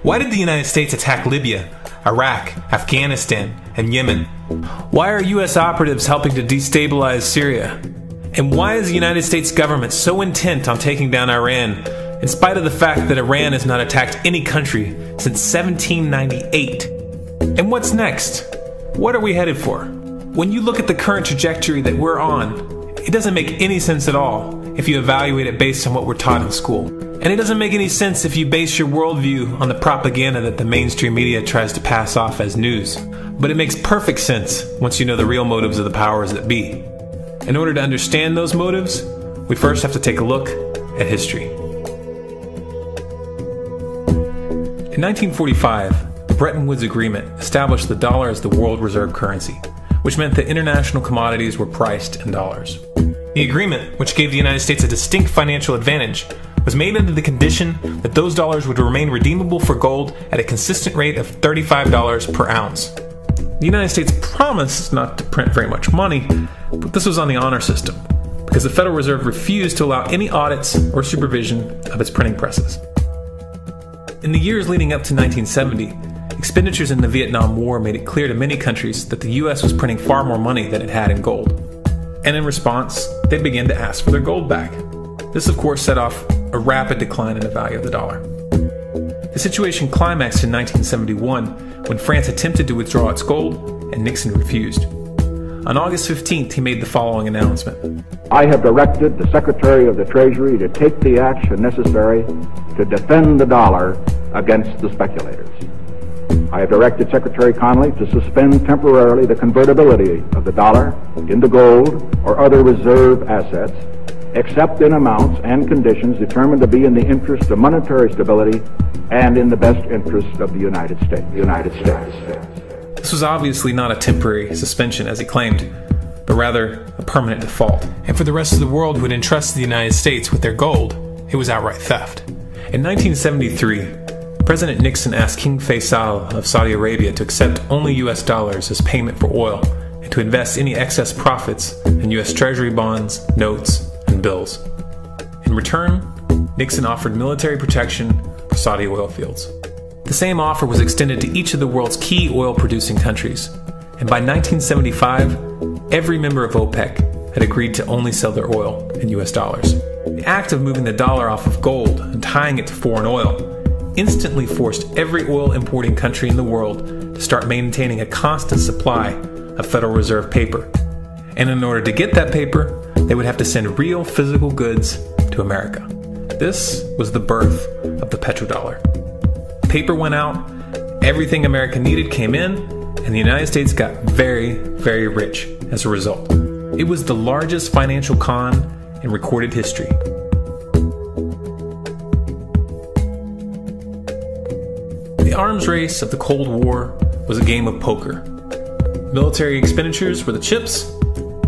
Why did the United States attack Libya, Iraq, Afghanistan, and Yemen? Why are U.S. operatives helping to destabilize Syria? And why is the United States government so intent on taking down Iran, in spite of the fact that Iran has not attacked any country since 1798? And what's next? What are we headed for? When you look at the current trajectory that we're on, it doesn't make any sense at all if you evaluate it based on what we're taught in school. And it doesn't make any sense if you base your worldview on the propaganda that the mainstream media tries to pass off as news. But it makes perfect sense once you know the real motives of the powers that be. In order to understand those motives, we first have to take a look at history. In 1945, the Bretton Woods Agreement established the dollar as the world reserve currency, which meant that international commodities were priced in dollars. The agreement, which gave the United States a distinct financial advantage, was made under the condition that those dollars would remain redeemable for gold at a consistent rate of $35 per ounce. The United States promised not to print very much money, but this was on the honor system, because the Federal Reserve refused to allow any audits or supervision of its printing presses. In the years leading up to 1970, expenditures in the Vietnam War made it clear to many countries that the U.S. was printing far more money than it had in gold. And in response, they began to ask for their gold back. This, of course, set off a rapid decline in the value of the dollar. The situation climaxed in 1971 when France attempted to withdraw its gold and Nixon refused. On August 15th, he made the following announcement. I have directed the Secretary of the Treasury to take the action necessary to defend the dollar against the speculators. I have directed Secretary Connally to suspend temporarily the convertibility of the dollar into gold or other reserve assets, except in amounts and conditions determined to be in the interest of monetary stability and in the best interest of the United States. This was obviously not a temporary suspension, as he claimed, but rather a permanent default. And for the rest of the world who had entrusted the United States with their gold, it was outright theft. In 1973, President Nixon asked King Faisal of Saudi Arabia to accept only US dollars as payment for oil and to invest any excess profits in US Treasury bonds, notes, and bills. In return, Nixon offered military protection for Saudi oil fields. The same offer was extended to each of the world's key oil-producing countries, and by 1975, every member of OPEC had agreed to only sell their oil in US dollars. The act of moving the dollar off of gold and tying it to foreign oil instantly forced every oil-importing country in the world to start maintaining a constant supply of Federal Reserve paper. And in order to get that paper, they would have to send real physical goods to America. This was the birth of the petrodollar. Paper went out, everything America needed came in, and the United States got very, very rich as a result. It was the largest financial con in recorded history. The arms race of the Cold War was a game of poker. Military expenditures were the chips,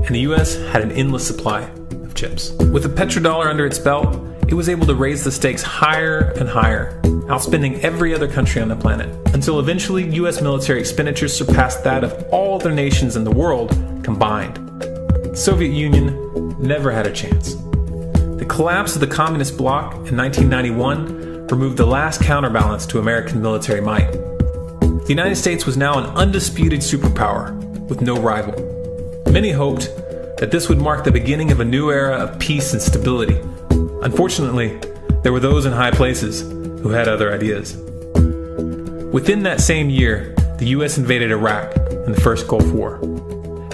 and the US had an endless supply of chips. With the petrodollar under its belt, it was able to raise the stakes higher and higher, outspending every other country on the planet, until eventually US military expenditures surpassed that of all other nations in the world combined. The Soviet Union never had a chance. The collapse of the communist bloc in 1991 removed the last counterbalance to American military might. The United States was now an undisputed superpower with no rival. Many hoped that this would mark the beginning of a new era of peace and stability. Unfortunately, there were those in high places who had other ideas. Within that same year, the US invaded Iraq in the first Gulf War.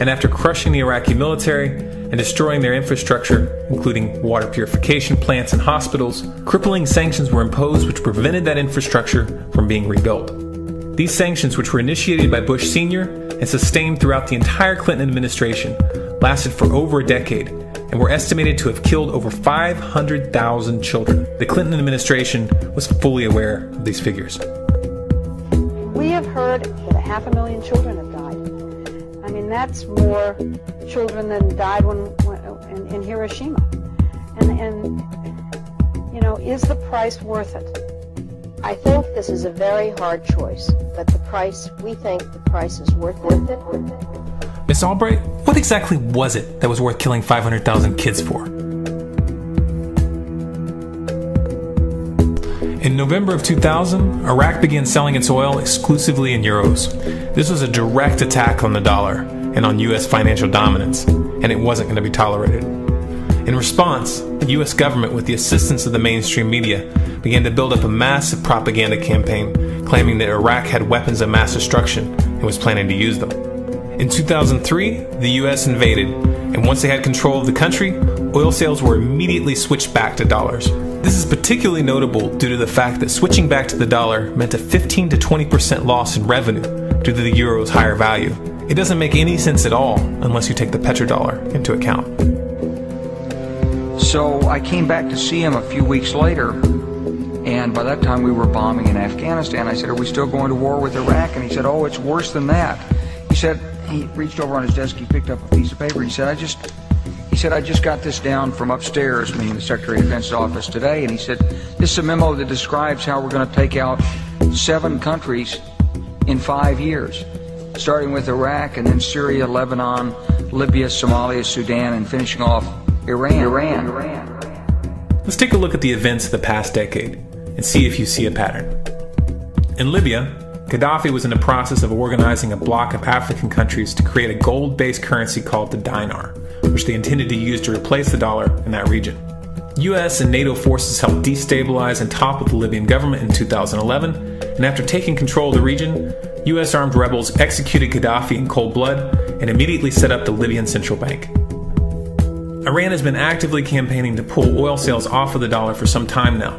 And after crushing the Iraqi military and destroying their infrastructure, including water purification plants and hospitals, crippling sanctions were imposed which prevented that infrastructure from being rebuilt. These sanctions, which were initiated by Bush Sr. and sustained throughout the entire Clinton administration, lasted for over a decade and were estimated to have killed over 500,000 children. The Clinton administration was fully aware of these figures. We have heard that 500,000 children have died. I mean, that's more children than died in Hiroshima. And you know, is the price worth it? I think this is a very hard choice, but we think the price is worth it. Miss Albright, what exactly was it that was worth killing 500,000 kids for? In November of 2000, Iraq began selling its oil exclusively in euros. This was a direct attack on the dollar and on U.S. financial dominance, and it wasn't going to be tolerated. In response, the U.S. government, with the assistance of the mainstream media, began to build up a massive propaganda campaign claiming that Iraq had weapons of mass destruction and was planning to use them. In 2003, the U.S. invaded, and once they had control of the country, oil sales were immediately switched back to dollars. This is particularly notable due to the fact that switching back to the dollar meant a 15 to 20% loss in revenue due to the euro's higher value. It doesn't make any sense at all unless you take the petrodollar into account. So I came back to see him a few weeks later, and by that time we were bombing in Afghanistan. I said, "Are we still going to war with Iraq?" And he said, "Oh, it's worse than that." He said, he reached over on his desk, he picked up a piece of paper, he said, I just got this down from upstairs, meaning the Secretary of Defense's office today, and he said, "This is a memo that describes how we're going to take out 7 countries in 5 years, starting with Iraq and then Syria, Lebanon, Libya, Somalia, Sudan, and finishing off Iran." Let's take a look at the events of the past decade and see if you see a pattern. In Libya, Gaddafi was in the process of organizing a bloc of African countries to create a gold-based currency called the dinar, which they intended to use to replace the dollar in that region. US and NATO forces helped destabilize and topple the Libyan government in 2011, and after taking control of the region, US armed rebels executed Gaddafi in cold blood and immediately set up the Libyan central bank. Iran has been actively campaigning to pull oil sales off of the dollar for some time now,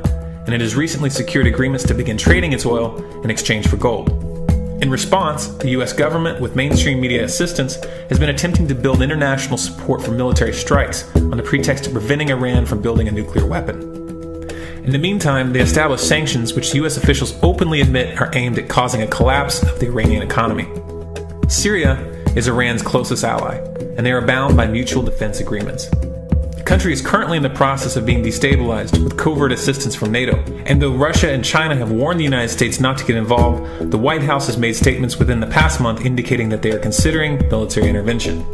and it has recently secured agreements to begin trading its oil in exchange for gold. In response, the US government, with mainstream media assistance, has been attempting to build international support for military strikes on the pretext of preventing Iran from building a nuclear weapon. In the meantime, they established sanctions which US officials openly admit are aimed at causing a collapse of the Iranian economy. Syria is Iran's closest ally, and they are bound by mutual defense agreements. The country is currently in the process of being destabilized with covert assistance from NATO, and though Russia and China have warned the United States not to get involved, the White House has made statements within the past month indicating that they are considering military intervention.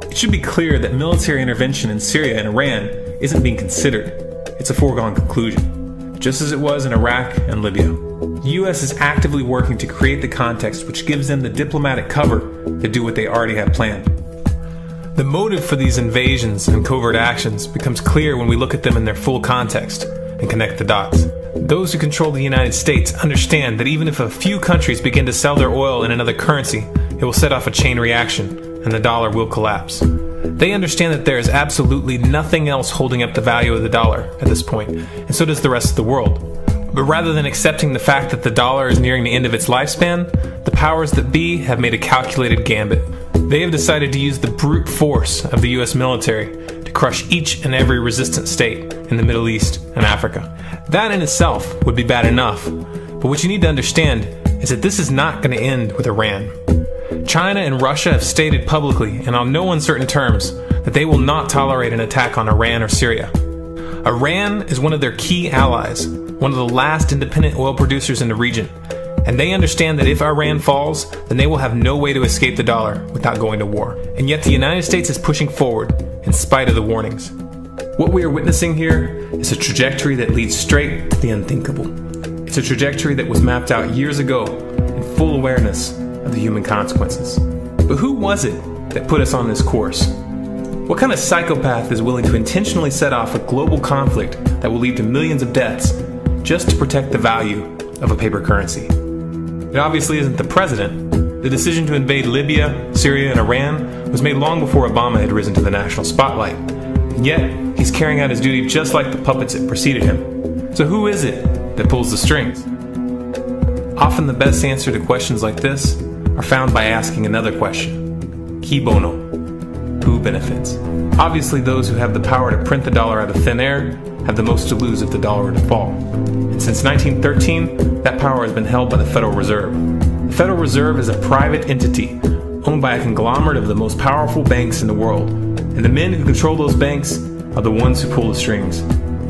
It should be clear that military intervention in Syria and Iran isn't being considered. It's a foregone conclusion, just as it was in Iraq and Libya. The US is actively working to create the context which gives them the diplomatic cover to do what they already have planned. The motive for these invasions and covert actions becomes clear when we look at them in their full context and connect the dots. Those who control the United States understand that even if a few countries begin to sell their oil in another currency, it will set off a chain reaction and the dollar will collapse. They understand that there is absolutely nothing else holding up the value of the dollar at this point, and so does the rest of the world. But rather than accepting the fact that the dollar is nearing the end of its lifespan, the powers that be have made a calculated gambit. They have decided to use the brute force of the US military to crush each and every resistant state in the Middle East and Africa. That in itself would be bad enough, but what you need to understand is that this is not going to end with Iran. China and Russia have stated publicly and on no uncertain terms that they will not tolerate an attack on Iran or Syria. Iran is one of their key allies, one of the last independent oil producers in the region, and they understand that if Iran falls, then they will have no way to escape the dollar without going to war. And yet the United States is pushing forward in spite of the warnings. What we are witnessing here is a trajectory that leads straight to the unthinkable. It's a trajectory that was mapped out years ago in full awareness of the human consequences. But who was it that put us on this course? What kind of psychopath is willing to intentionally set off a global conflict that will lead to millions of deaths just to protect the value of a paper currency? It obviously isn't the president. The decision to invade Libya, Syria, and Iran was made long before Obama had risen to the national spotlight. And yet, he's carrying out his duty just like the puppets that preceded him. So who is it that pulls the strings? Often the best answer to questions like this are found by asking another question. Qui bono? Who benefits? Obviously those who have the power to print the dollar out of thin air have the most to lose if the dollar were to fall. And since 1913, that power has been held by the Federal Reserve. The Federal Reserve is a private entity owned by a conglomerate of the most powerful banks in the world. And the men who control those banks are the ones who pull the strings.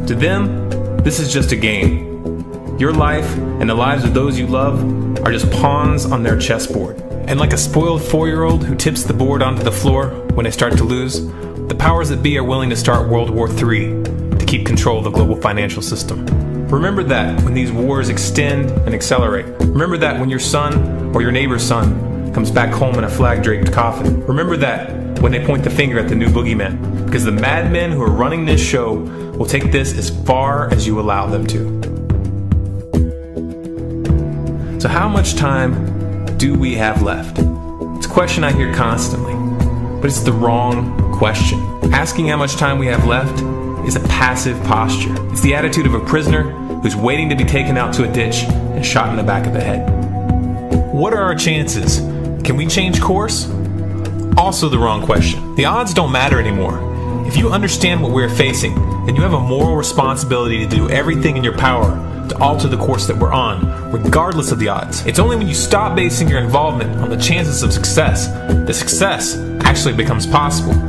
To them, this is just a game. Your life and the lives of those you love are just pawns on their chessboard. And like a spoiled 4-year-old who tips the board onto the floor when they start to lose, the powers that be are willing to start World War III to keep control of the global financial system. Remember that when these wars extend and accelerate. Remember that when your son or your neighbor's son comes back home in a flag-draped coffin. Remember that when they point the finger at the new boogeyman. Because the madmen who are running this show will take this as far as you allow them to. So how much time do we have left? It's a question I hear constantly, but it's the wrong question. Asking how much time we have left is a passive posture. It's the attitude of a prisoner who's waiting to be taken out to a ditch and shot in the back of the head. What are our chances? Can we change course? Also the wrong question. The odds don't matter anymore. If you understand what we're facing, then you have a moral responsibility to do everything in your power to alter the course that we're on, regardless of the odds. It's only when you stop basing your involvement on the chances of success that success actually becomes possible.